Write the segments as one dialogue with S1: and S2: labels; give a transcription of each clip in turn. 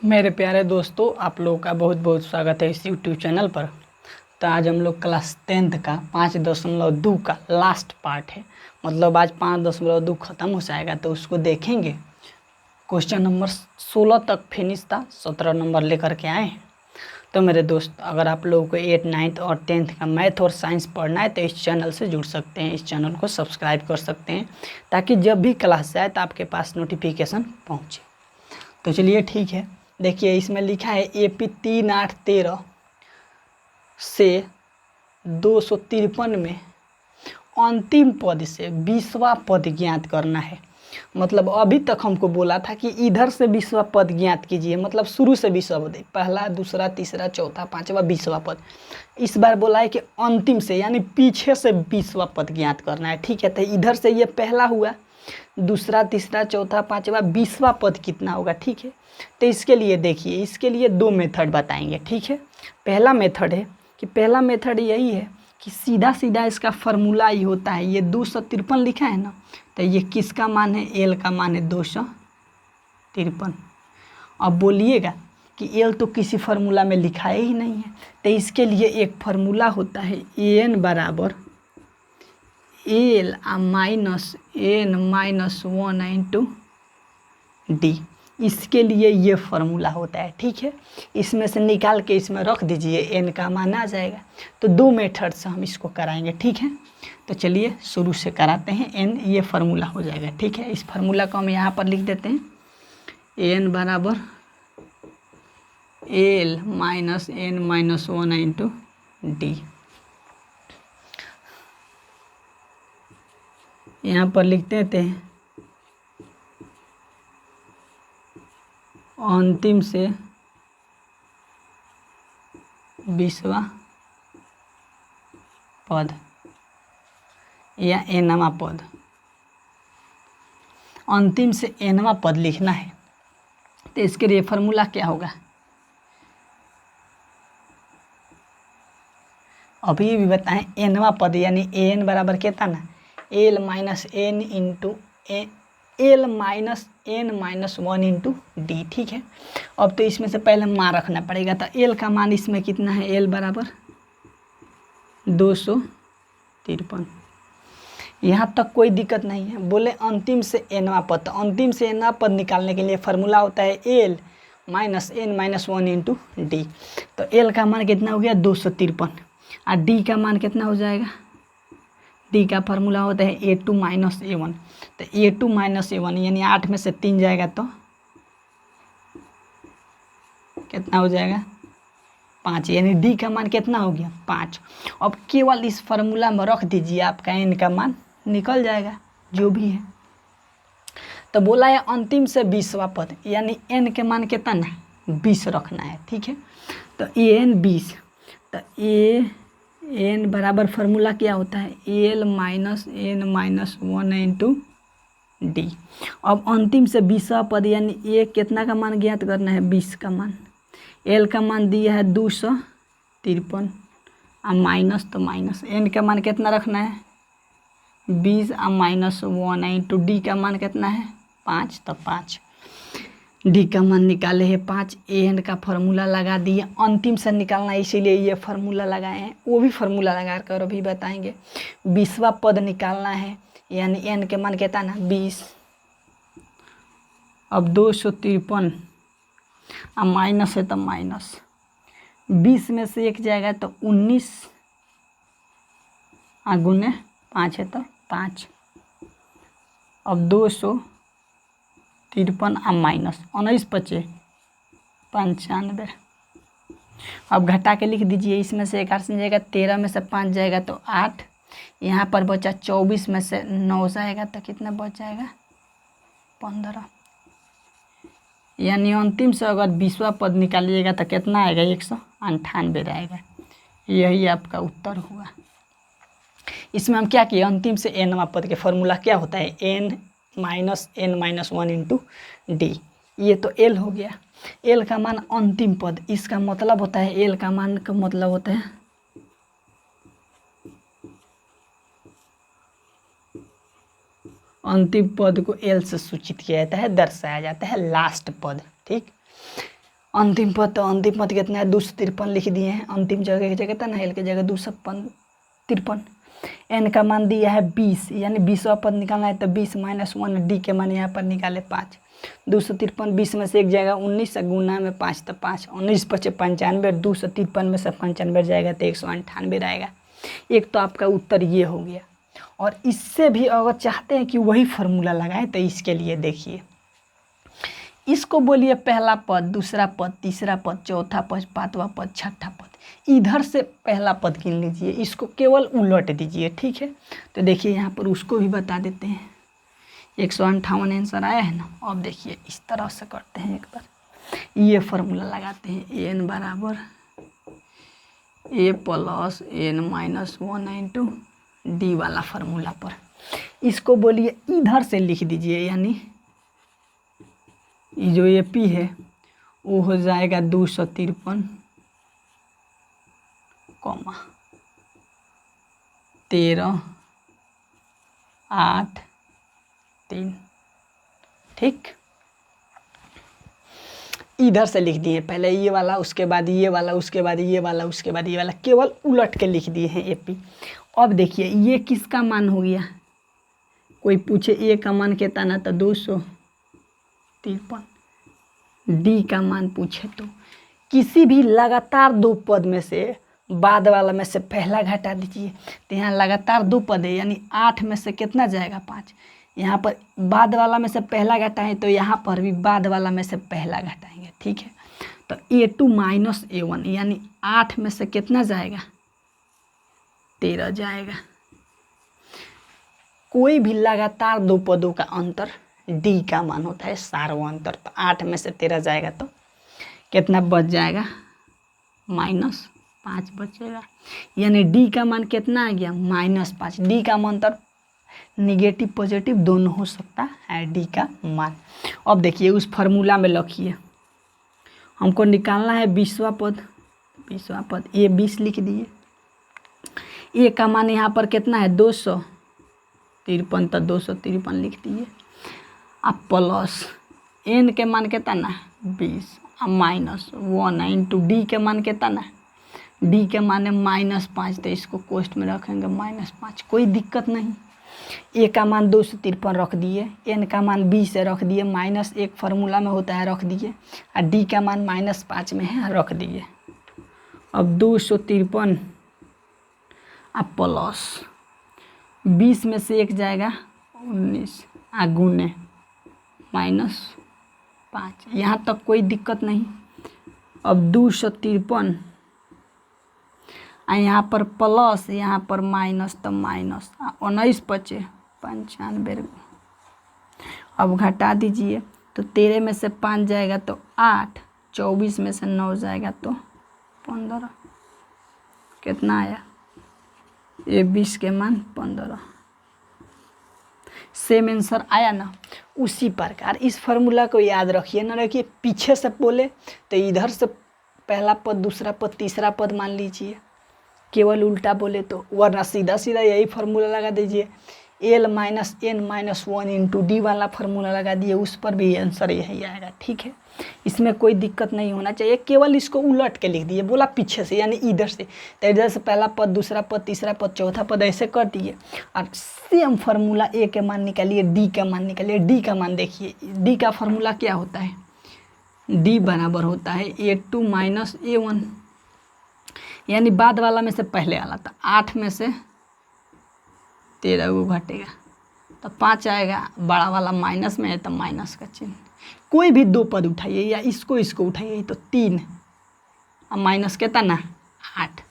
S1: मेरे प्यारे दोस्तों, आप लोगों का बहुत बहुत स्वागत है इस यूट्यूब चैनल पर। तो आज हम लोग क्लास 10th का 5.2 का लास्ट पार्ट है। मतलब आज 5.2 ख़त्म हो जाएगा तो उसको देखेंगे। क्वेश्चन नंबर 16 तक फिनिश था, 17 नंबर लेकर के आए हैं। तो मेरे दोस्त, अगर आप लोगों को 8, 9th और 10th का मैथ और साइंस पढ़ना है तो इस चैनल से जुड़ सकते हैं। इस चैनल को सब्सक्राइब कर सकते हैं ताकि जब भी क्लास जाए तो आपके पास नोटिफिकेशन पहुँचे। तो चलिए ठीक है, देखिए इसमें लिखा है AP 3, 8, 13 से 253 में अंतिम पद से 20वां पद ज्ञात करना है। मतलब अभी तक हमको बोला था कि इधर से 20वां पद ज्ञात कीजिए, मतलब शुरू से 20वां पद, पहला, दूसरा, तीसरा, चौथा, पांचवा, 20वां पद। इस बार बोला है कि अंतिम से यानी पीछे से 20वां पद ज्ञात करना है। ठीक है, तो इधर से ये पहला हुआ, दूसरा, तीसरा, चौथा, पांचवा, 20वां पद कितना होगा। ठीक है, तो इसके लिए देखिए, इसके लिए दो मेथड बताएंगे। ठीक है, पहला मेथड है कि पहला मेथड यही है कि सीधा सीधा इसका फार्मूला ही होता है। ये 253 लिखा है ना, तो ये किसका मान है? एल का मान है 253। अब बोलिएगा कि एल तो किसी फार्मूला में लिखा ही नहीं है, तो इसके लिए एक फार्मूला होता है एन बराबर L minus N minus 1 into D. इसके लिए ये फार्मूला होता है। ठीक है, इसमें से निकाल के इसमें रख दीजिए, एन का मान आ जाएगा। तो दो मेथड से हम इसको कराएंगे। ठीक है, तो चलिए शुरू से कराते हैं। एन ये फार्मूला हो जाएगा। ठीक है, इस फार्मूला को हम यहाँ पर लिख देते हैं, एन बराबर L minus N minus 1 into D. यहाँ पर लिख देते हैं अंतिम से 20वां पद या एनवां पद। अंतिम से एनवां पद लिखना है, तो इसके लिए फार्मूला क्या होगा? अभी भी बताएं, एनवां पद यानी एन बराबर कितना ना, L minus N into L minus N minus 1 into D. ठीक है, अब तो इसमें से पहले मान रखना पड़ेगा। तो एल का मान इसमें कितना है? एल बराबर 253। यहाँ तक कोई दिक्कत नहीं है। बोले अंतिम से एनवां पद, तो अंतिम से एनवां पद निकालने के लिए फार्मूला होता है L minus N minus 1 into D. तो एल का मान कितना हो गया? 253। और डी का मान कितना हो जाएगा? डी का फार्मूला होता है A2 माइनस A1। तो A2 माइनस A1 यानी 8 में से 3 जाएगा तो कितना हो जाएगा? 5। यानी डी का मान कितना हो गया? 5। अब केवल इस फार्मूला में रख दीजिए, आपका एन का मान निकल जाएगा जो भी है। तो बोला है अंतिम से 20वां पद, यानी एन के मान कितना ना 20 रखना है। ठीक है, तो एन 20। तो एन बराबर फार्मूला क्या होता है? L minus N minus 1 into D. अब अंतिम से 20वां पद यानी ए कितना का मान ज्ञात करना है? 20 का मान। एल का मान दिया है 253 और माइनस, तो माइनस एन का मान कितना रखना है? 20 और माइनस 1 इंटू डी का मान कितना है? 5। तो 5 डी का मान निकाले है 5। एन का फार्मूला लगा दिए, अंतिम से निकालना है इसीलिए ये फार्मूला लगाए हैं। वो भी फार्मूला लगा कर अभी बताएंगे। 20वां पद निकालना है, यानी एन के मान कितना ना 20। अब 253 और माइनस है तो माइनस, 20 में से 1 जाएगा तो 19 और गुने 5 है तो 5। अब 253 और माइनस 19 बचे 95। अब घटा के लिख दीजिए, इसमें से 11 से जाएगा, 13 में से 5 जाएगा तो 8। यहाँ पर बचा 24 में से 9 जाएगा तो कितना बच जाएगा? 15। यानी अंतिम से अगर 20वां पद निकालिएगा तो कितना आएगा? 198 आएगा। यही आपका उत्तर हुआ। इसमें हम क्या किए? अंतिम से एनवां पद के फार्मूला क्या होता है? N minus N minus 1 into D. ये तो एल हो गया। एल का मान अंतिम पद, इसका मतलब होता है, एल का मान का मतलब होता है अंतिम पद को एल से सूचित किया जाता है, दर्शाया जाता है लास्ट पद। ठीक, अंतिम पद, तो अंतिम पद कितना है 253 लिख दिए हैं। अंतिम जगह की जगह था ना, एल की जगह 253। एन का मान दिया है 20, यानी 20वां पद निकालना है तो 20 - 1, डी के मान यहाँ पर निकाले 5। 253 20 में से एक जाएगा 19, गुना में 5 तो 5, 19 × 5 = 95, 253 में से 95 जाएगा तो 198 रहेगा। एक तो आपका उत्तर ये हो गया। और इससे भी अगर चाहते हैं कि वही फार्मूला लगाएं तो इसके लिए देखिए, इसको बोलिए पहला पद, दूसरा पद, तीसरा पद, चौथा पद, पांचवा पद, छठा पद। इधर से पहला पद गिन लीजिए, इसको केवल उलट दीजिए, ठीक है। तो देखिए यहाँ पर उसको भी बता देते हैं। 158 आंसर आया है ना। अब देखिए इस तरह से करते हैं, एक बार ये फार्मूला लगाते हैं, n बराबर a + n - 1 × d वाला फार्मूला पर। इसको बोलिए इधर से लिख दीजिए, यानी ये जो AP है वो हो जाएगा 253, 13, 8, 3, ठीक। इधर से लिख दिए, पहले ये वाला, उसके बाद ये वाला, उसके बाद ये वाला, उसके बाद ये वाला, केवल उलट के लिख दिए हैं AP। अब देखिए ये किसका मान हो गया, कोई पूछे A का मान कितना ना तो 253, D का मान पूछे तो किसी भी लगातार दो पद में से बाद वाला में से पहला घटा दीजिए। तो यहाँ लगातार दो पद है, यानी 8 में से कितना जाएगा 5। यहाँ पर बाद वाला में से पहला घटाएं तो यहाँ पर भी बाद वाला में से पहला घटाएंगे, ठीक है। तो A2 - A1 यानी 8 में से कितना जाएगा 13 जाएगा। कोई भी लगातार दो पदों का अंतर D का मान होता है सार्वं अंतर। तो 8 में से 13 जाएगा तो कितना बच जाएगा -5 बचेगा, यानी D का मान कितना आ गया -5। D का मान तो निगेटिव पॉजिटिव दोनों हो सकता है D का मान। अब देखिए उस फार्मूला में लिखिए, हमको निकालना है 20वां पद। 20वां पद A 20 लिख दिए। A का मान यहाँ पर कितना है 253, तो 253 लिख दिए। अब प्लस n के मान कितना 20 -1 × D के मान कितना, D के मान है -5, तो इसको कोष्ठ में रखेंगे -5, कोई दिक्कत नहीं। A का मान 253 रख दिए, n का मान 20 रख दिए, -1 फार्मूला में होता है रख दिए, और D का मान -5 में है रख दिए। अब 253 अब प्लस 20 में से एक जाएगा 19 गुने -5, यहाँ तक कोई दिक्कत नहीं। अब 253 यहाँ पर प्लस, यहाँ पर माइनस, तो माइनस 19 बचे 95। अब घटा दीजिए तो 13 में से 5 जाएगा तो 8, 24 में से 9 जाएगा तो 15। कितना आया ये 20 के मान 15। सेम आंसर आया ना। उसी प्रकार इस फार्मूला को याद रखिए ना, रखिए पीछे से बोले तो इधर से पहला पद, दूसरा पद, तीसरा पद मान लीजिए, केवल उल्टा बोले तो, वरना सीधा सीधा यही फार्मूला लगा दीजिए। L - n - 1 × D वाला फार्मूला लगा दिए, उस पर भी आंसर यही आएगा, ठीक है। इसमें कोई दिक्कत नहीं होना चाहिए, केवल इसको उलट के लिख दिए, बोला पीछे से यानी इधर से, तो इधर से पहला पद, दूसरा पद, तीसरा पद, चौथा पद ऐसे कर दिए। और सेम फार्मूला A के मान निकालिए, D का मान निकालिए। D का मान देखिए, D का फार्मूला क्या होता है, D बराबर होता है A2 - A1, यानी बाद वाला में से पहले वाला था। 8 में से 13 को घटेगा तो 5 आएगा, बड़ा वाला माइनस में है तो माइनस का चिन्ह। कोई भी दो पद उठाइए या इसको उठाइए तो 3 और माइनस कितना 8,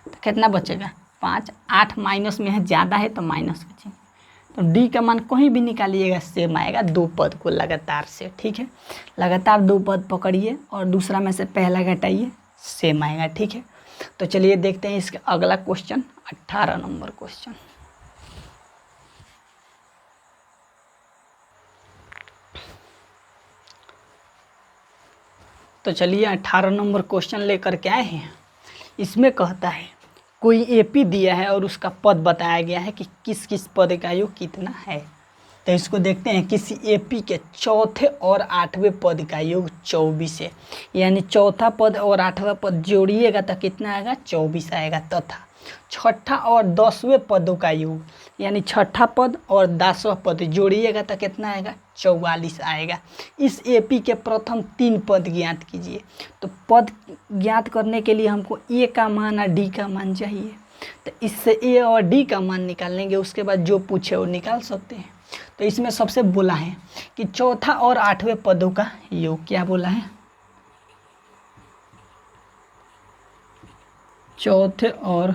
S1: तो कितना बचेगा 5। 8 माइनस में है, ज़्यादा है तो माइनस का चिन्ह। तो D का मान कहीं भी निकालिएगा सेम आएगा, दो पद को लगातार से, ठीक है। लगातार दो पद पकड़िए और दूसरा में से पहला घटाइए, सेम आएगा, ठीक है। तो चलिए देखते हैं इसका अगला क्वेश्चन, 18 नंबर क्वेश्चन। तो चलिए 18 नंबर क्वेश्चन लेकर के आए हैं। इसमें कहता है कोई AP दिया है और उसका पद बताया गया है कि किस किस पद का योग कितना है। तो इसको देखते हैं, किसी एपी के चौथे और आठवें पद का योग 24 है, यानी चौथा पद और आठवां पद जोड़िएगा तो कितना आएगा, 24 आएगा। तथा छठा और 10वें पदों का योग, यानी छठा पद और 10वां पद जोड़िएगा तो कितना आएगा, 44 आएगा। इस एपी के प्रथम 3 पद ज्ञात कीजिए। तो पद ज्ञात करने के लिए हमको ए का मान और डी का मान चाहिए। तो इससे ए और डी का मान निकाल लेंगे, उसके बाद जो पूछे वो निकाल सकते हैं। तो इसमें सबसे बोला है कि चौथा और आठवें पदों का योग, क्या बोला है, चौथे और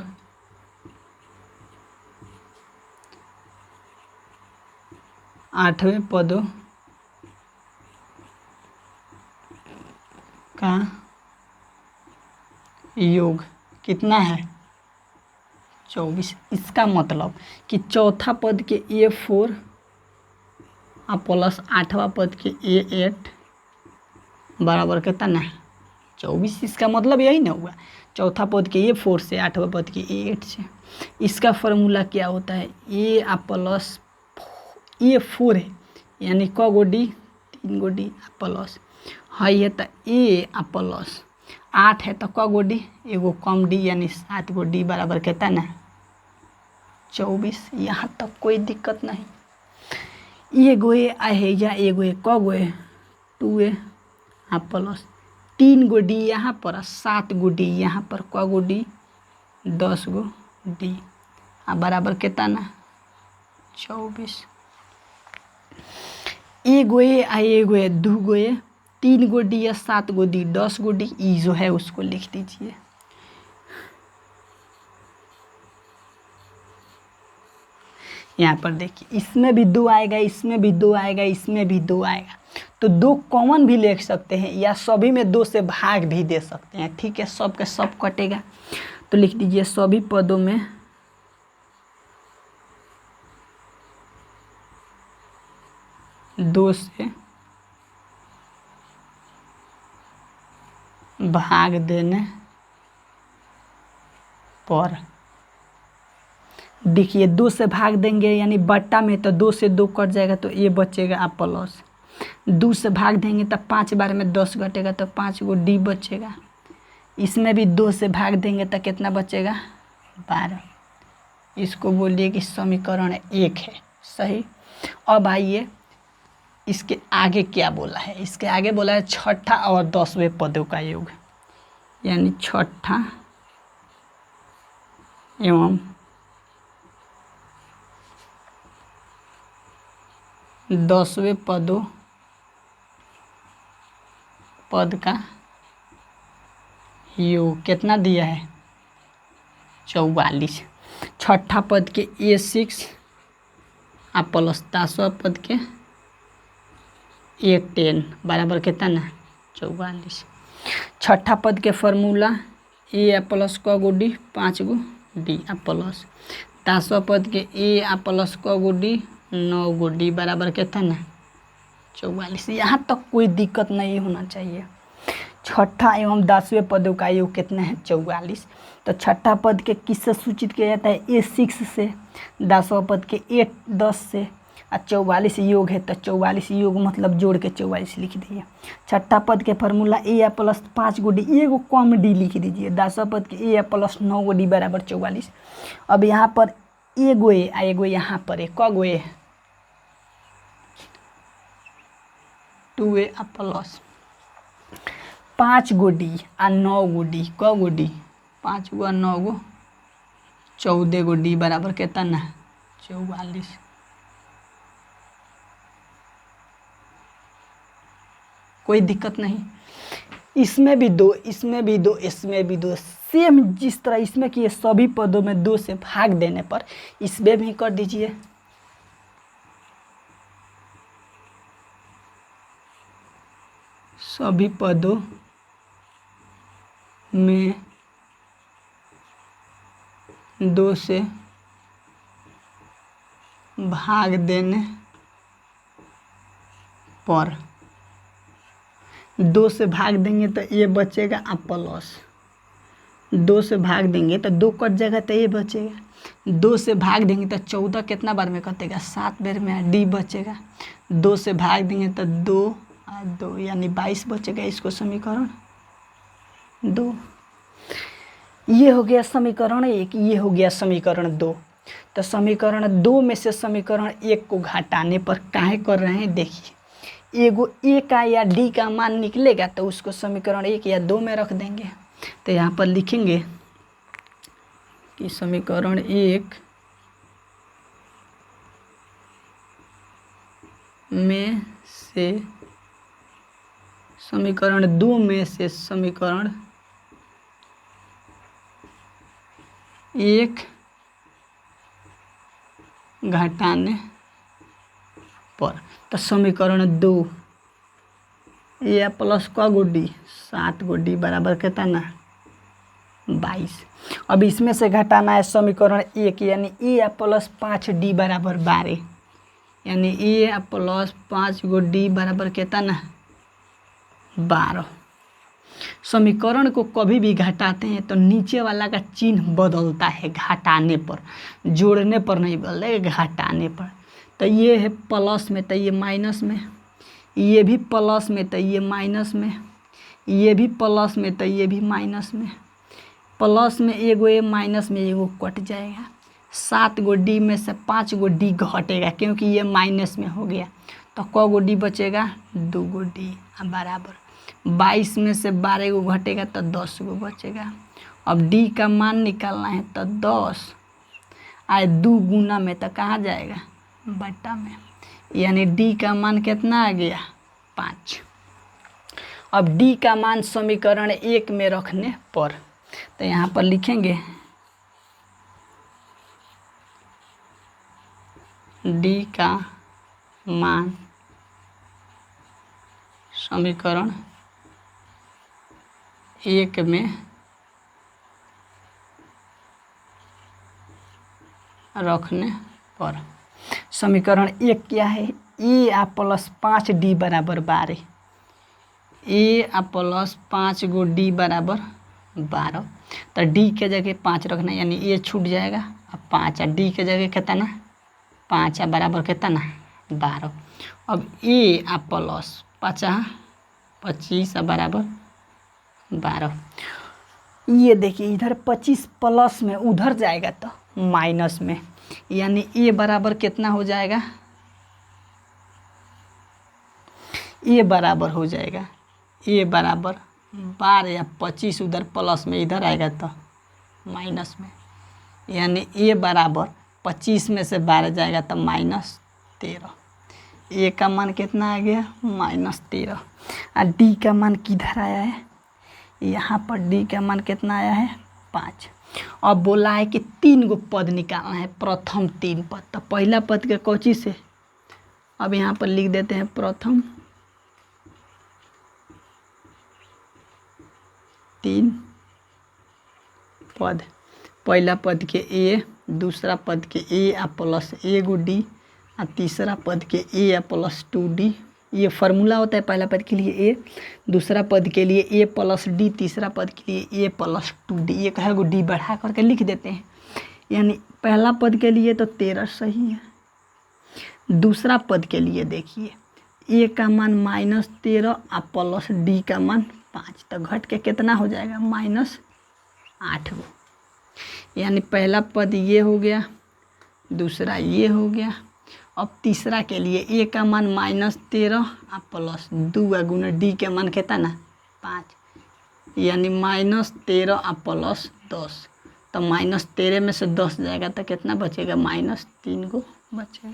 S1: आठवें पदों का योग कितना है, 24। इसका मतलब कि चौथा पद के A4 प्लस आठवां पद के A8 बराबर कितना है, 24। इसका मतलब यही ना हुआ, चौथा पद के A4 से आठवां पद के A8 से। इसका फॉर्मूला क्या होता है, A प्लस A4 है, यानी क गो डी, 3 गो डी प्लस है ये, तो A प्लस 8 है तो क गो डी, एगो कम डी, यानी 7 गो डी बराबर कितना है, 24। यहाँ तक कोई दिक्कत नहीं। एगो ए है या एगो ए क गो है, 2A प्लस 3 गो डी यहाँ पर, 7 गो डी यहाँ पर, क गो डी, 10 गो डी बराबर कितना, 24। एगो ए एगो ए, 2 गो ए, 3 गो डी या 7 गो डी, 10 गो डी, ई जो है उसको लिख दीजिए। यहाँ पर देखिए, इसमें भी 2 आएगा, इसमें भी 2 आएगा, इसमें भी 2 आएगा, तो 2 कॉमन भी ले सकते हैं या सभी में 2 से भाग भी दे सकते हैं। ठीक है, सब के सब कटेगा, तो लिख दीजिए सभी पदों में 2 से भाग देने पर, देखिए 2 से भाग देंगे यानी बट्टा में, तो 2 से 2 कट जाएगा तो ये बचेगा आ प्लस, 2 से भाग देंगे तो 5 बार में 10 घटेगा तो 5 गो डी बचेगा। इसमें भी 2 से भाग देंगे तो कितना बचेगा, 12। इसको बोलिए कि समीकरण 1 है, सही। अब आइए इसके आगे क्या बोला है, इसके आगे बोला है छठा और 10वें पदों का योग, यानी छठा एवं 10वें पद का योग कितना दिया है, 44। छठा पद के A6 प्लस 10वां पद के A10 बराबर कितना, 44। छठा पद के फॉर्मूला A प्लस क गो डी, 5 गो डी प्लस 10वां पद के A प्लस क गो डी, 9 गो डी बराबर कितना, 44। यहाँ तक कोई दिक्कत नहीं होना चाहिए। छठा एवं 10वें पदों का योग कितना है, 44। तो छठा पद के किससे सूचित किया जाता है, A6 से, 10वां पद के A10 से, और 44 योग है तो 44 योग मतलब जोड़ के 44 लिख दीजिए। छठा पद के formula A plus 5 go D, एगो कम डी लिख दीजिए। 10वां पद के A प्लस 9 गो डी बराबर 44। अब यहाँ पर एगो ए एगो यहाँ पर ए, क गो ए, 2A प्लस 5 गो डी आ 9 गो डी, क गो डी, 5 गो 9 गो 14 गो डी बराबर कितना, 44। कोई दिक्कत नहीं। इसमें भी 2, इसमें भी 2, इसमें भी 2, सेम जिस तरह इसमें किए सभी पदों में 2 से भाग देने पर इसमें भी कर दीजिए। सभी पदों में 2 से भाग देने पर, 2 से भाग देंगे तो ये बचेगा आ प्लस 2 से भाग देंगे तो 2 कट जाएगा तो ये बचेगा। 2 से भाग देंगे तो 14 कितना बार में कटेगा, 7 बार में, डी बचेगा। 2 से भाग देंगे तो 2 और 2 यानी 22 बचेगा। इसको समीकरण 2, ये हो गया समीकरण 1, ये हो गया समीकरण 2। तो समीकरण 2 में से समीकरण 1 को घटाने पर काहे कर रहे हैं, देखिए एगो ए का या डी का मान निकलेगा तो उसको समीकरण 1 या 2 में रख देंगे। तो यहाँ पर लिखेंगे कि समीकरण 1 में से समीकरण 2 में से समीकरण 1 घटाने पर, तो समीकरण 2 ए प्लस का गो डी, 7 गो डी बराबर कितना, 22। अब इसमें से घटाना है समीकरण 1 यानी ए प्लस 5 डी बराबर 12, यानी ए प्लस 5 गो डी बराबर कितना, 12। समीकरण को कभी भी घटाते हैं तो नीचे वाला का चिन्ह बदलता है घटाने पर, जोड़ने पर नहीं बदलेगा, घटाने पर। तो ये है प्लस में तो ये माइनस में, ये भी प्लस में तो ये माइनस में, ये भी प्लस में तो ये भी माइनस में, प्लस में एगो ए माइनस में एगो कट जाएगा। 7 गो डी में से 5 गो डी घटेगा क्योंकि ये माइनस में हो गया, तो क गो डी बचेगा, 2 गो डी बराबर। 22 में से 12 गो घटेगा तो 10 गो बचेगा। अब डी का मान निकालना है तो 10 आए 2 गुना में तो कहाँ जाएगा, बटा में, यानी डी का मान कितना आ गया, 5। अब डी का मान समीकरण 1 में रखने पर, तो यहाँ पर लिखेंगे डी का मान समीकरण 1 में रखने पर, समीकरण 1 क्या है, ए प्लस 5 डी बराबर 12, ए प्लस 5 गो डी बराबर 12। तो डी के जगह 5 रखना यानी ए छूट जाएगा, अब 5 डी के जगह कितना, 5 बराबर कितना, 12। अब ए प्लस 5 25 बराबर 12। ये देखिए इधर 25 प्लस में उधर जाएगा तो माइनस में, यानी ए बराबर कितना हो जाएगा, ए बराबर हो जाएगा, ए बराबर 12 या 25 उधर प्लस में इधर आएगा तो माइनस में, यानी ए बराबर 25 में से 12 जाएगा तो -13। ए का मान कितना आ गया, -13। और डी का मान किधर आया है, यहाँ पर डी का मान कितना आया है, 5। अब बोला है कि 3 गो पद निकालना है, प्रथम 3 पद। तो पहला पद के कौची से, अब यहाँ पर लिख देते हैं प्रथम 3 पद। पहला पद के ए, दूसरा पद के ए प्लस ए गो डी, और तीसरा पद के ए प्लस 2 डी। ये फार्मूला होता है पहला पद के लिए ए, दूसरा पद के लिए ए प्लस डी, तीसरा पद के लिए ए प्लस 2 डी। ये कहे गो डी बढ़ा करके लिख देते हैं, यानी पहला पद के लिए तो 13 सही है। दूसरा पद के लिए देखिए ए का मान -13 और प्लस डी का मान 5, तो घट के कितना हो जाएगा, -8 गो। यानी पहला पद ये हो गया, दूसरा ये हो गया। अब तीसरा के लिए ए का मान -13 और प्लस 2 गुना डी के मान कितना, 5, यानी -13 और प्लस 10। तो -13 में से 10 जाएगा तो कितना बचेगा, -3 गो बचेगा।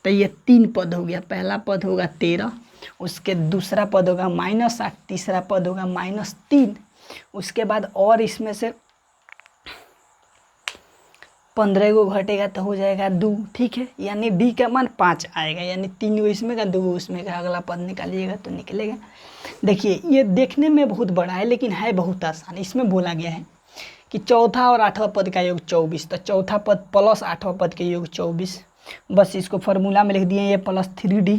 S1: तो ये 3 पद हो गया, पहला पद होगा 13, उसके दूसरा पद होगा -8, तीसरा पद होगा -3। उसके बाद और इसमें से 15 गो घटेगा तो हो जाएगा 2, ठीक है। यानी डी का मान 5 आएगा, यानी 3 गो इसमें का 2 गो उसमें का, अगला पद निकालिएगा तो निकलेगा। देखिए ये देखने में बहुत बड़ा है लेकिन है बहुत आसान। इसमें बोला गया है कि चौथा और 8वां पद का योग 24, तो चौथा पद प्लस 8वां पद के योग 24। बस इसको फार्मूला में लिख दिए, ए प्लस 3D,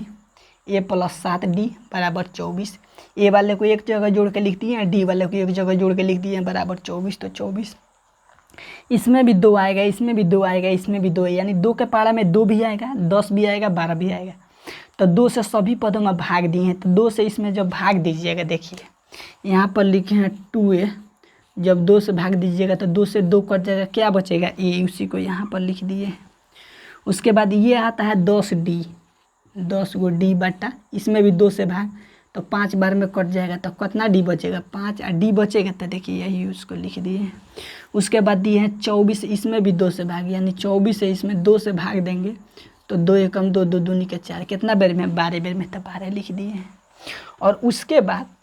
S1: ए प्लस 7d बराबर 24। ए वाले को एक जगह जोड़ के लिख दिए, डी वाले को एक जगह जोड़ के लिख दिए बराबर 24। तो 24 इसमें भी 2 आएगा, इसमें भी 2 आएगा, इसमें भी 2, यानी 2 के पारा में 2 भी आएगा, 10 भी आएगा, 12 भी आएगा। तो 2 से सभी पदों में भाग दिए हैं, तो 2 से इसमें जब भाग दीजिएगा, देखिए यहाँ पर लिखे हैं 2a, जब 2 से भाग दीजिएगा तो 2 से 2 कट जाएगा, क्या बचेगा a, उसी को यहाँ पर लिख दिए। उसके बाद ये आता है 10d, 10 गो d बटा, इसमें भी 2 से भाग, तो 5 बार में कट जाएगा, तो कितना d बचेगा, 5, और d बचेगा तो देखिए यही उसको लिख दिए। उसके बाद दिए हैं 24, इसमें भी 2 से भाग, यानी 24 है, इसमें 2 से भाग देंगे तो 2 एकम 2, 2 दूनी के 4, कितना बेर में, 12 बेर में, तो 12 लिख दिए हैं। और उसके बाद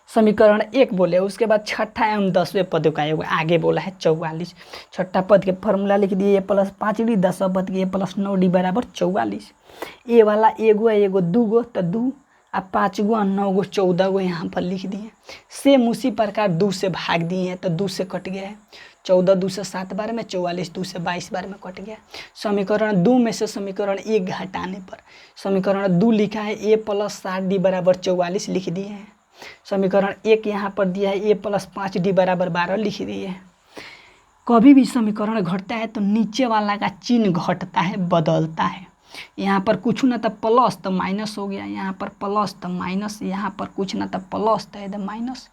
S1: समीकरण 1 बोले, उसके बाद छठा एवं 10वें पदों का आगे बोला है 44। छठा पद के फॉर्मूला लिख दिए, a प्लस 5d, 10वां पद के a प्लस 9d बराबर 44। ए वाला एगो एगो 2 गो तो 2, आ 5 गो 9 गो 14 गो यहाँ पर लिख दिए। सेम उसी प्रकार 2 से भाग दिए हैं तो 2 से कट गया है, 14 2 से 7 बार में, 44 2 से 22 बार में कट गया। समीकरण 2 में से समीकरण 1 घटाने पर समीकरण 2 लिखा है a प्लस 7d बराबर 44 लिख दिए हैं। समीकरण 1 यहाँ पर दिया है a प्लस 5d बराबर 12 लिख दिए हैं। कभी भी समीकरण घटता है तो नीचे वाला का चिन्ह घटता है, बदलता है। यहाँ पर कुछ ना तो प्लस तो माइनस हो गया, यहाँ पर प्लस तो माइनस, यहाँ पर कुछ ना तो प्लस तो इधर माइनस,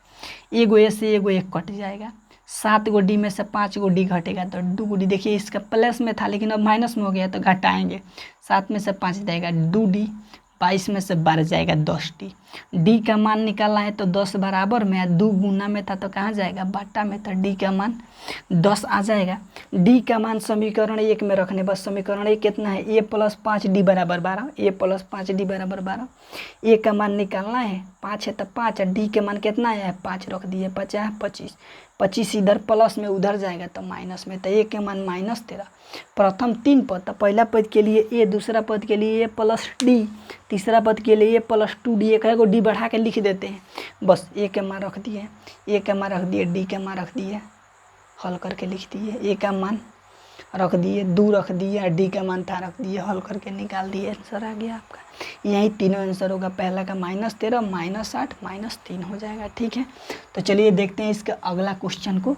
S1: एगो ए से एगो एक कट जाएगा। 7 गो डी में से 5 गो डी घटेगा तो 2 गो डी, देखिए इसका प्लस में था लेकिन अब माइनस में हो गया तो घटाएंगे, 7 में से 5 जाएगा 2 डी, 22 में से 12 जाएगा 10 डी। डी का मान निकालना है तो 10 बराबर में, 2 गुना में था तो कहाँ जाएगा, बाटा में, तो डी का मान 10 आ जाएगा। डी का मान समीकरण 1 में रखने, बस समीकरण 1 कितना है, a प्लस 5d बराबर 12, a प्लस 5d बराबर 12। ए का मान निकालना है, 5 है तो 5, डी के मान कितना है, 5 रख दिए, 50 25, 25 इधर प्लस में उधर जाएगा तो माइनस में, तो ए के मान -13। प्रथम 3 पद, तो पहला पद के लिए a, दूसरा पद के लिए a प्लस डी, तीसरा पद के लिए a प्लस 2d, एक को डी बढ़ा के लिख देते हैं, बस a के मान रख दिए, a के मान रख दिए, डी के मान रख दिए, हल करके लिख दिए, a का मान रख दिए, 2 रख दिए, डी का मान था रख दिए, हल करके निकाल दिए, आंसर आ गया आपका। यही तीनों आंसर होगा, पहला का -13, -8, -3 हो जाएगा। ठीक है, तो चलिए देखते हैं इसका अगला क्वेश्चन को।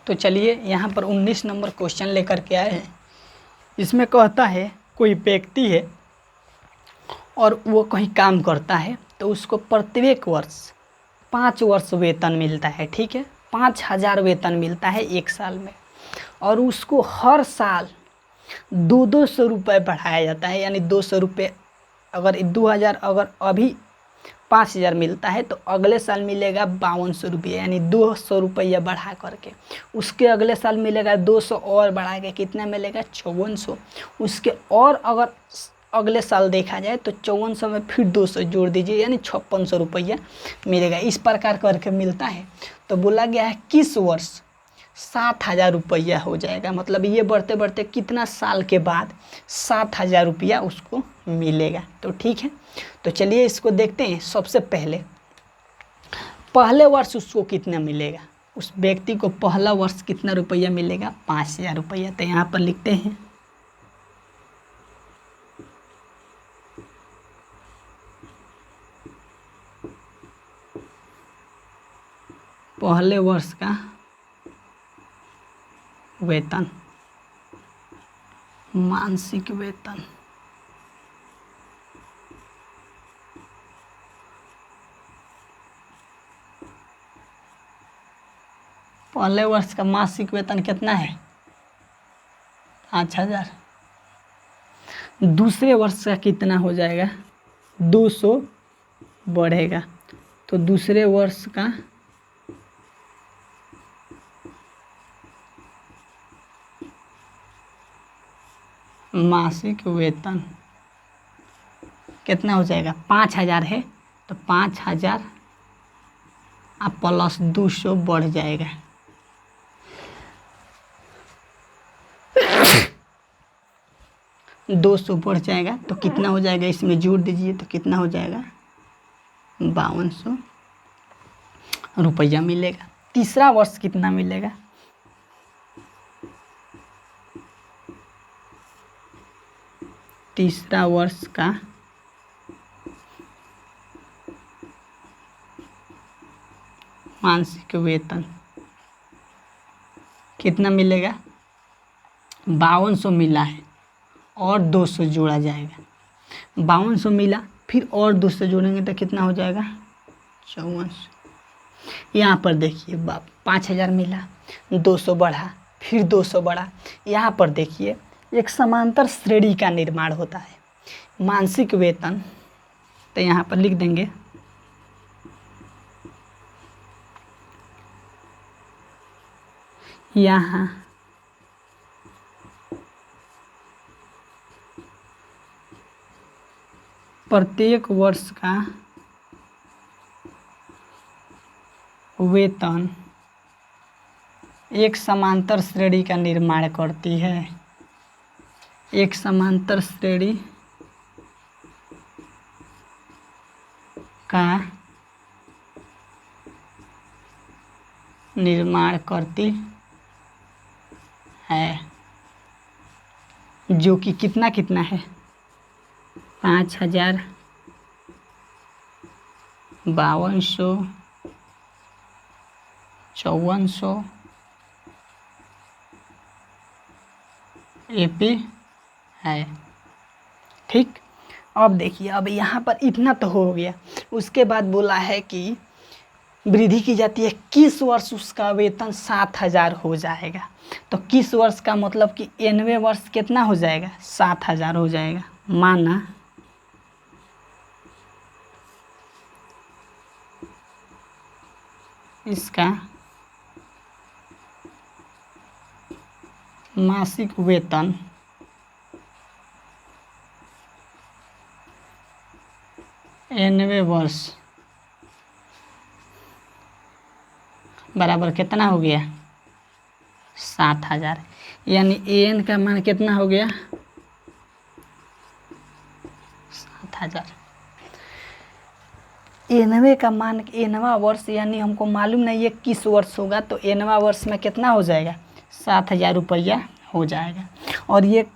S1: तो चलिए यहाँ पर 19 नंबर क्वेश्चन लेकर के आए हैं। इसमें कहता है कोई व्यक्ति है और वो कहीं काम करता है तो उसको प्रत्येक वर्ष 5 वर्ष वेतन मिलता है। ठीक है, 5000 वेतन मिलता है 1 साल में, और उसको हर साल 200 रुपये बढ़ाया जाता है, यानी 200 रुपये, अगर 2000 अगर अभी 5000 मिलता है तो अगले साल मिलेगा 5200 रुपये, यानी 200 रुपया बढ़ा करके। उसके अगले साल मिलेगा 200 और बढ़ा के, कितना मिलेगा 5400। उसके और अगर अगले साल देखा जाए तो 5400 में फिर 200 जोड़ दीजिए, यानी 5600 रुपया मिलेगा। इस प्रकार करके मिलता है। तो बोला गया है किस वर्ष 7000 रुपया हो जाएगा, मतलब ये बढ़ते बढ़ते कितना साल के बाद 7000 रुपया उसको मिलेगा। तो ठीक है, तो चलिए इसको देखते हैं। सबसे पहले पहले वर्ष उसको कितना मिलेगा, उस व्यक्ति को पहला वर्ष कितना रुपया मिलेगा, 5000 रुपया। तो यहाँ पर लिखते हैं पहले वर्ष का वेतन, मासिक वेतन, पहले वर्ष का मासिक वेतन कितना है, 5000। दूसरे वर्ष का कितना हो जाएगा, 200 बढ़ेगा, तो दूसरे वर्ष का मासिक वेतन कितना हो जाएगा, 5000 है तो 5000 अब प्लस 200 बढ़ जाएगा, दो सौ बढ़ जाएगा तो कितना हो जाएगा, इसमें जोड़ दीजिए तो कितना हो जाएगा, 5200 रुपया मिलेगा। तीसरा वर्ष कितना मिलेगा, तीसरा वर्ष का मासिक वेतन कितना मिलेगा? 5200 मिला है और 200 जोड़ा जाएगा। 5200 मिला, फिर और 200 जोड़ेंगे तो कितना हो जाएगा? 5400। यहाँ पर देखिए 5000 मिला, 200 बढ़ा, फिर 200 बढ़ा। यहाँ पर देखिए एक समांतर श्रेणी का निर्माण होता है। मासिक वेतन तो यहाँ पर लिख देंगे यहाँ प्रत्येक वर्ष का वेतन एक समांतर श्रेणी का निर्माण करती है। एक समांतर श्रेणी का निर्माण करती है, जो कि कितना कितना है? 5000, 5200, 5400 एपी है। ठीक, अब देखिए, अब यहाँ पर इतना तो हो गया। उसके बाद बोला है कि वृद्धि की जाती है किस वर्ष उसका वेतन 7000 हो जाएगा। तो किस वर्ष का मतलब कि 90वें वर्ष कितना हो जाएगा? 7000 हो जाएगा। माना इसका मासिक वेतन 90वें वर्ष बराबर कितना हो गया? 7000। यानी एन का मान कितना हो गया? 7000। 90वें का मान 90वां वर्ष, यानी हमको मालूम नहीं है किस वर्ष होगा, तो 90वां वर्ष में कितना हो जाएगा? 7000 रुपया हो जाएगा। और ये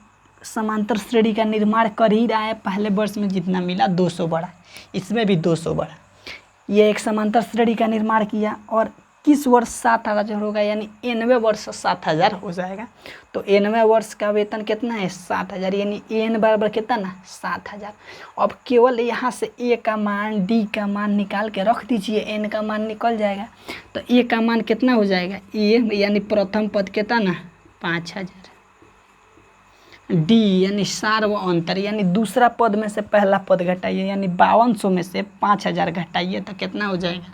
S1: समांतर श्रेणी का निर्माण कर ही रहा है। पहले वर्ष में जितना मिला 200 बढ़ा, इसमें भी 200 बढ़ा। ये एक समांतर श्रेणी का निर्माण किया और किस वर्ष 7000 होगा? यानी 90वें वर्ष 7000 हो जाएगा। तो 90वें वर्ष का वेतन कितना है? 7000। यानी एन बराबर कितना ना? 7000। अब केवल यहाँ से ए का मान, डी का मान निकाल के रख दीजिए, एन का मान निकल जाएगा। तो ए का मान कितना हो जाएगा? ए यानी प्रथम पद कितना ना? 5000। डी यानी सार्व अंतर, यानी दूसरा पद में से पहला पद घटाइए, यानी 5200 में से 5000 घटाइए तो कितना हो जाएगा?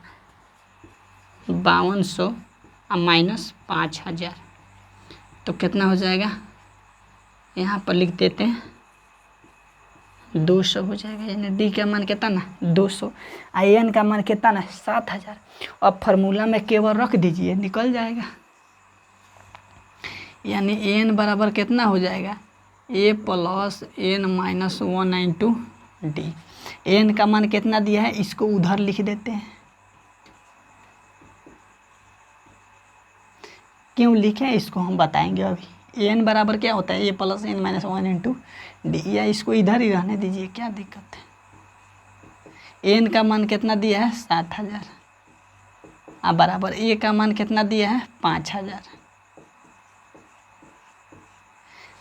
S1: 5200 माइनस 5000 तो कितना हो जाएगा? यहाँ पर लिख देते हैं 200 हो जाएगा। यानी डी का मान कितना ना? 200। एन का मान कितना ना? 7000। अब फार्मूला में केवल रख दीजिए, निकल जाएगा। यानी एन बराबर कितना हो जाएगा? A plus N minus 1 into D. N का मान कितना दिया है, इसको उधर लिख देते हैं। क्यों लिखे इसको हम बताएंगे अभी। एन बराबर क्या होता है? A plus N minus 1 into D. या इसको इधर ही रहने दीजिए, क्या दिक्कत है। एन का मान कितना दिया है? 7000। अब बराबर ए का मान कितना दिया है? 5000।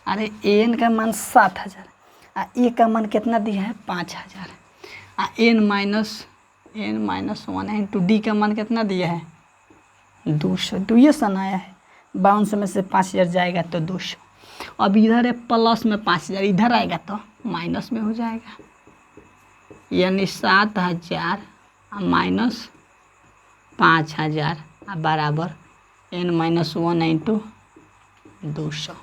S1: अरे एन का मान 7000, ए का मान कितना दिया है? 5000। एन माइनस 1 इंटू डी का मान कितना दिया है? 200। 200 आया है। 5200 में से 5000 जाएगा तो 200। अब इधर है प्लस में 5000, इधर आएगा तो माइनस में हो जाएगा। यानी 7000 माइनस 5000 बराबर एन माइनस 1 इंटू 200।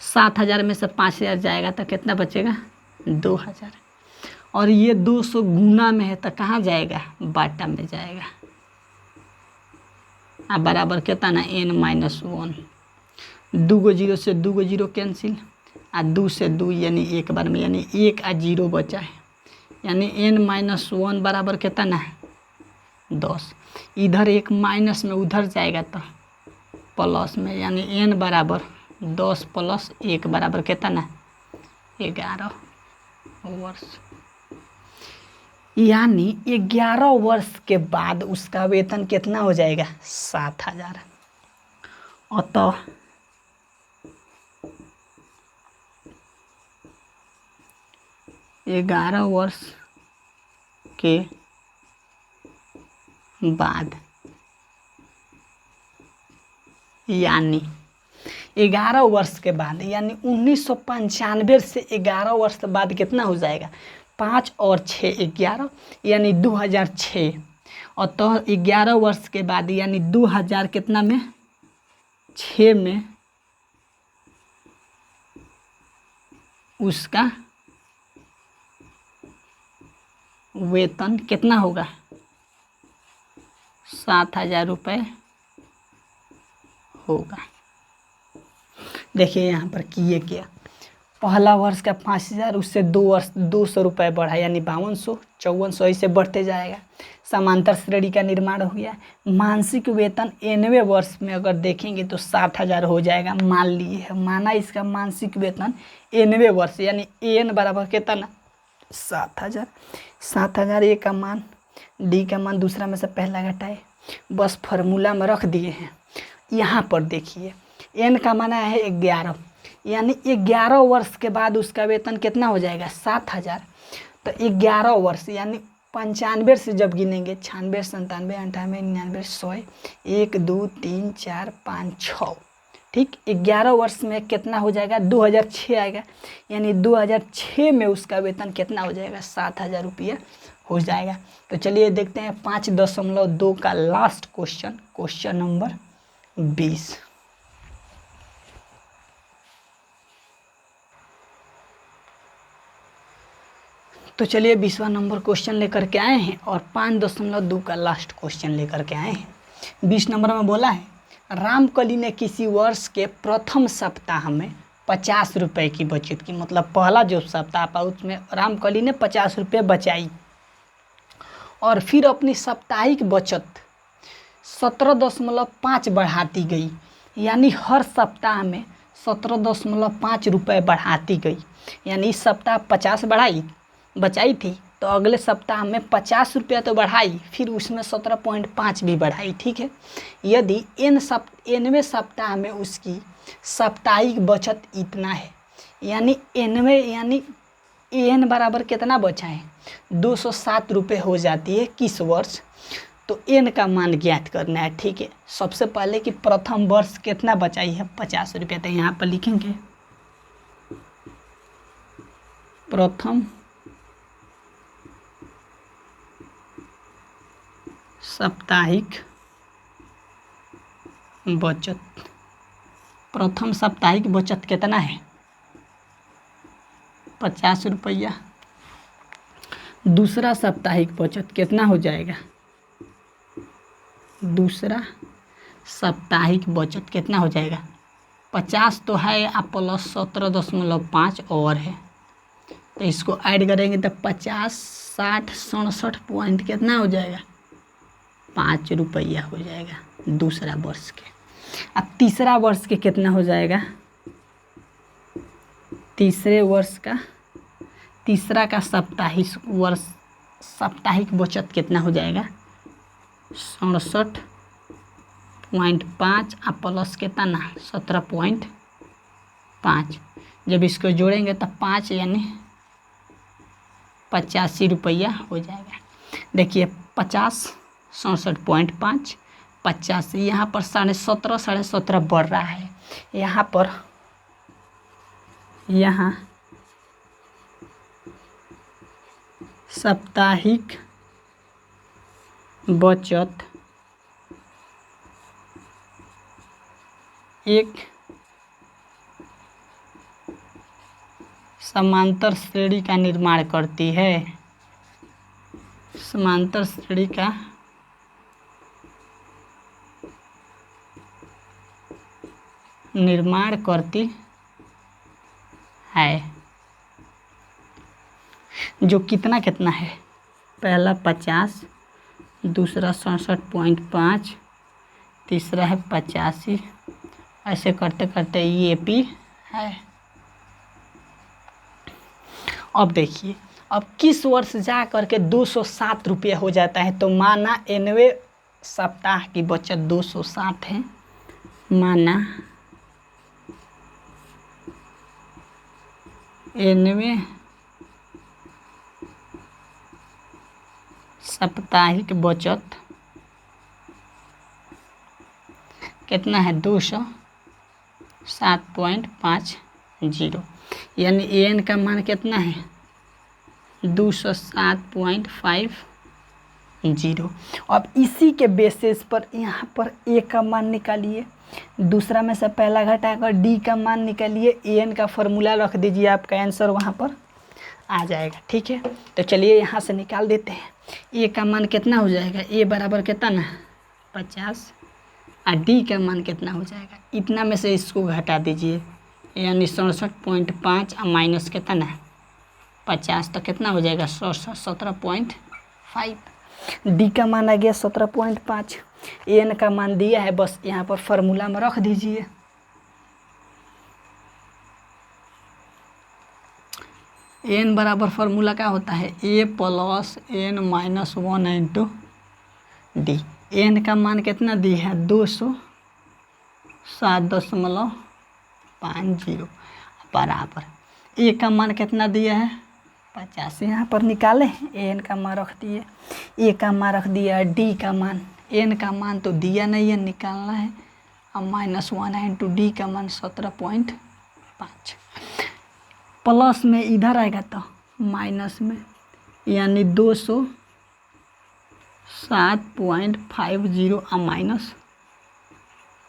S1: 7000 में से 5000 जाएगा तो कितना बचेगा? 2000। और ये 200 गुना में है तो कहाँ जाएगा? बाटा में जाएगा। बराबर कितना ना? N minus 1। 2 जीरो से 2 जीरो कैंसिल, 2 से 2 यानी एक बार में, यानी 1 और 0 बचा है। यानी एन माइनस 1 बराबर कितना ना? 10। इधर एक माइनस में उधर जाएगा तो प्लस में, यानी एन बराबर 10 प्लस 1 बराबर कितना ना? 11 वर्ष, यानी 11 वर्ष के बाद उसका वेतन कितना हो जाएगा? 7,000। अतः 11 वर्ष के बाद, यानी 11 वर्ष के बाद, यानी 1995 से 11 वर्ष के बाद कितना हो जाएगा? 5 और 6 11, यानी 2006। अतः 11 वर्ष के बाद यानी 2000 कितना में? 6 में उसका वेतन कितना होगा? 7,000 रुपये होगा। देखिए यहाँ पर किए क्या, पहला वर्ष का 5,000, उससे 2 वर्ष 200 रुपये बढ़ा, यानी 5200, 5400, ऐसे बढ़ते जाएगा। समांतर श्रेणी का निर्माण हो गया। मासिक वेतन 90वें वर्ष में अगर देखेंगे तो 7,000 हो जाएगा। मान लिए माना इसका मासिक वेतन 90वें वर्ष, यानी एन बराबर कितना? 7,000। 7,000 ए का मान, डी का मान दूसरा में से पहला घटाए, बस फार्मूला में रख दिए हैं। यहाँ पर देखिए एन का मान आया है 11, यानी 11 वर्ष के बाद उसका वेतन कितना हो जाएगा? 7,000। तो 11 वर्ष यानी 95 से जब गिनेंगे, 96, 97, 98, 99, 100, 1 2 3 4 5 6, ठीक। 11 वर्ष में कितना हो जाएगा? 2006 आएगा, यानी 2006 में उसका वेतन कितना हो जाएगा? 7,000 रुपये हो जाएगा। तो चलिए देखते हैं 5.2 का लास्ट क्वेश्चन, क्वेश्चन नंबर 20। तो चलिए 20वां नंबर क्वेश्चन लेकर के आए हैं और 5.2 का लास्ट क्वेश्चन लेकर के आए हैं। 20 नंबर में बोला है, रामकली ने किसी वर्ष के प्रथम सप्ताह में 50 रुपये की बचत की, मतलब पहला जो सप्ताह था उसमें रामकली ने 50 रुपये बचाई और फिर अपनी साप्ताहिक बचत 17.5 बढ़ाती गई, यानी हर सप्ताह में 17.5 रुपये बढ़ाती गई। यानी इस सप्ताह 50 बचाई थी, तो अगले सप्ताह में 50 रुपया तो बढ़ाई, फिर उसमें 17.5 भी बढ़ाई, ठीक है। यदि एनवें सप्ताह में उसकी साप्ताहिक बचत इतना है, यानी यानी एन बराबर कितना बचा है? 207 रुपये हो जाती है किस वर्ष? तो एन का मान ज्ञात करना है, ठीक है। सबसे पहले कि प्रथम वर्ष कितना बचाई है? 50 रुपये। तो यहाँ पर लिखेंगे प्रथम साप्ताहिक बचत। प्रथम साप्ताहिक बचत कितना है? 50 रुपया। दूसरा साप्ताहिक बचत कितना हो जाएगा? दूसरा साप्ताहिक बचत कितना हो जाएगा? 50 तो है, आप प्लस 17.5 और है, तो इसको ऐड करेंगे तो 50, 60, 67 पॉइंट कितना हो जाएगा? 5 रुपया हो जाएगा दूसरा वर्ष के। अब तीसरा वर्ष के कितना हो जाएगा? तीसरे वर्ष का तीसरा का साप्ताहिक बचत कितना हो जाएगा? 67.5 और प्लस कितना? 17.5। जब इसको जोड़ेंगे तो 5 यानी 85 रुपया हो जाएगा। देखिए 50, 67.5, 85, यहाँ पर 17.5 बढ़ रहा है। यहाँ साप्ताहिक बचत एक समांतर श्रेणी का निर्माण करती है। समांतर श्रेणी का निर्माण करती है, जो कितना है? पहला 50, दूसरा 67.5, तीसरा है 85, ऐसे करते करते ये भी है। अब देखिए, अब किस वर्ष जा करके 207 रुपये हो जाता है। तो माना 90वें सप्ताह की बचत 207 है। माना 90वें साप्ताहिक बचत कितना है 207.50, यानी एन का मान कितना है 207.50। अब इसी के बेसिस पर यहाँ पर ए का मान निकालिए, दूसरा में से पहला घटाकर डी का मान निकालिए, एन का फॉर्मूला रख दीजिए, आपका आंसर वहाँ पर आ जाएगा। ठीक है, तो चलिए यहाँ से निकाल देते हैं। ए का मान कितना हो जाएगा, ए बराबर कितना ना 50, और डी का मान कितना हो जाएगा, इतना में से इसको घटा दीजिए, यानी 67.5 और माइनस कितना 50, तो कितना हो जाएगा 17.5। डी का मान आ गया 17.5, एन का मान दिया है, बस यहाँ पर फॉर्मूला में रख दीजिए। एन बराबर फार्मूला क्या होता है, A plus N minus 1 into D. N का मान कितना दी है 207.50 बराबर ए का मान कितना दिया है 50। यहाँ पर निकाले, एन का मान रख दिए, ए का मान रख दिया, डी का मान, एन का मान तो दिया नहीं है, निकालना है। अब -1 इंटू डी का मान 17.5, प्लस में इधर आएगा तो माइनस में, यानी 207.50 और माइनस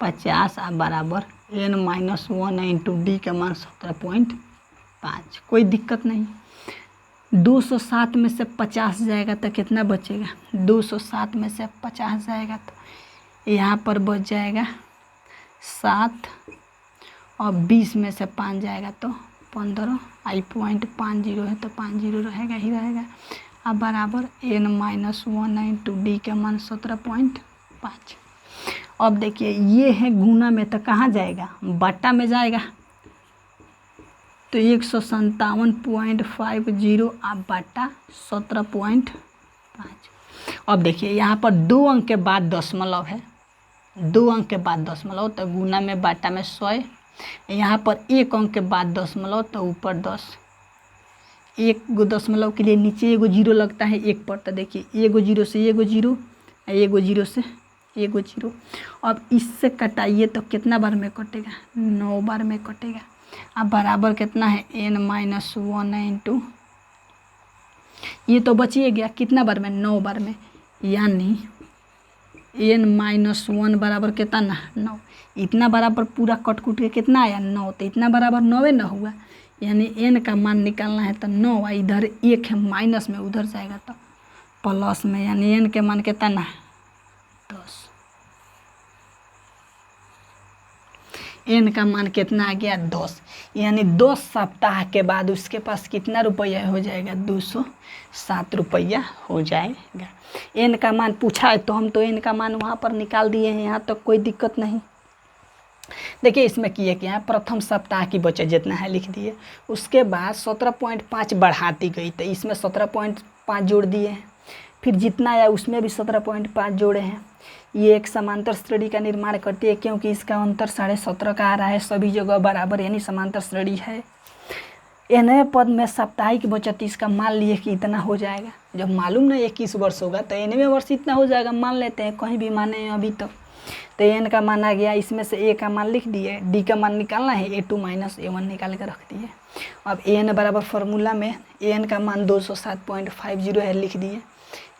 S1: 50 बराबर एन -1 इंटू डी का मान 17.5। कोई दिक्कत नहीं। 207 में से 50 जाएगा तो कितना बचेगा, 207 में से 50 जाएगा तो यहाँ पर बच जाएगा 7, और 20 में से 5 जाएगा तो 15, आई 0.50 है तो 50 रहेगा ही रहेगा। अब बराबर एन -1 इंटू डी का मान 17.5। अब देखिए ये है गुना में, तो कहाँ जाएगा, बट्टा में जाएगा, तो 157.50 अब बट्टा 17.5। अब देखिए यहाँ पर 2 अंक के बाद दशमलव है, 2 अंक के बाद दशमलव, तो गुना में बाटा में 100। यहाँ पर 1 अंक के बाद दशमलव, तो ऊपर 10। एक गो दशमलव के लिए नीचे एगो जीरो लगता है एक पर, तो देखिए एगो जीरो से एगो जीरो, एगो जीरो से एगो जीरो। अब इससे कटाइए तो कितना बार में कटेगा, 9 बार में कटेगा। अब बराबर कितना है एन -1 इंटू, ये तो बचिए गया कितना बार में 9 बार में, यानी एन -1 बराबर कितना 9। इतना बराबर पूरा कट कुट के कितना आया 9, तो इतना बराबर 9 न हुआ, यानी एन का मान निकालना है तो 9, इधर 1 है माइनस में, उधर जाएगा तो प्लस में, यानी एन के मान कितना 10। एन का मान कितना आ गया 10, यानी 10 सप्ताह के बाद उसके पास कितना रुपया हो जाएगा 207 रुपया हो जाएगा। एन का मान पूछा है तो हम तो एन का मान वहाँ पर निकाल दिए हैं, यहाँ तक तो कोई दिक्कत नहीं। देखिए इसमें किए क्या, प्रथम सप्ताह की बचत जितना है लिख दिए, उसके बाद 17.5 बढ़ाती गई, तो इसमें 17.5 जोड़ दिए हैं, फिर जितना आया उसमें भी 17.5 जोड़े हैं। ये एक समांतर श्रेणी का निर्माण करती है, क्योंकि इसका अंतर 17.5 का आ रहा है, सभी जगह बराबर, यानी समांतर श्रेणी है। एनवें पद में साप्ताहिक बचत इसका मान लिए कि इतना हो जाएगा। जब मालूम नहीं 21 वर्ष होगा तो एनवें वर्ष इतना हो जाएगा, मान लेते हैं, कहीं भी माने अभी तो एन का मान आ गया, इसमें से ए का मान लिख दिए, डी का मान निकालना है, A2 - A1 निकाल कर रख दिए। अब एन बराबर फार्मूला में एन का मान 207.50 है, लिख दिए,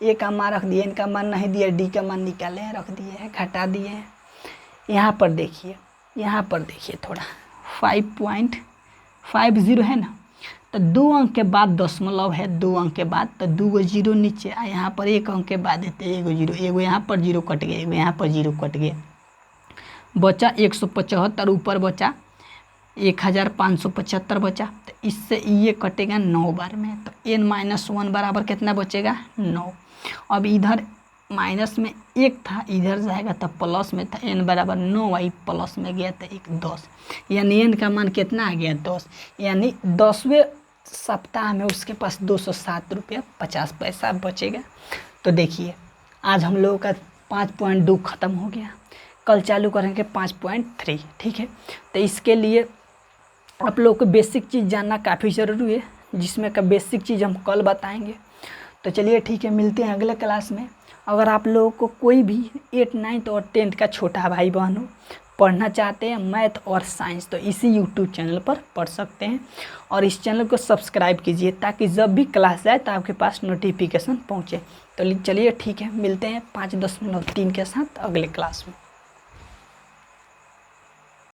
S1: ए का मान रख दिए, एन का मान नहीं दिया, डी का मान निकाले हैं, रख दिए हैं, घटा दिए हैं। यहाँ पर देखिए थोड़ा 5.50 है ना, तो 2 अंक के बाद दशमलव है, 2 अंक के बाद, तो 2 गो जीरो नीचे, यहाँ पर 1 अंक के बाद देते हैं एगो जीरो, एगो यहाँ पर जीरो कट गया, एगो यहाँ पर जीरो कट गया, बचा 175, ऊपर बचा 1575 बचा, तो इससे ये कटेगा 9 बार में, तो n -1 बराबर कितना बचेगा 9। अब इधर माइनस में 1 था, इधर जाएगा तो प्लस में था, n बराबर 9 आई, प्लस में गया तो 1 10, यानी n का मान कितना आ गया 10, यानी 10वें सप्ताह में उसके पास 207 रुपया 50 पैसा बचेगा। तो देखिए आज हम लोगों का 5.2 ख़त्म हो गया, कल चालू करेंगे 5.3। ठीक है, तो इसके लिए आप लोगों को बेसिक चीज़ जानना काफ़ी ज़रूरी है, जिसमें का बेसिक चीज़ हम कल बताएंगे। तो चलिए ठीक है, मिलते हैं अगले क्लास में। अगर आप लोगों को कोई भी 8, 9 और 10 का छोटा भाई बहन हो, पढ़ना चाहते हैं मैथ और साइंस, तो इसी यूट्यूब चैनल पर पढ़ सकते हैं। और इस चैनल को सब्सक्राइब कीजिए ताकि जब भी क्लास जाए तो आपके पास नोटिफिकेशन पहुँचे। तो चलिए ठीक है, मिलते हैं 5, 10 मिनट 3 के साथ अगले क्लास में।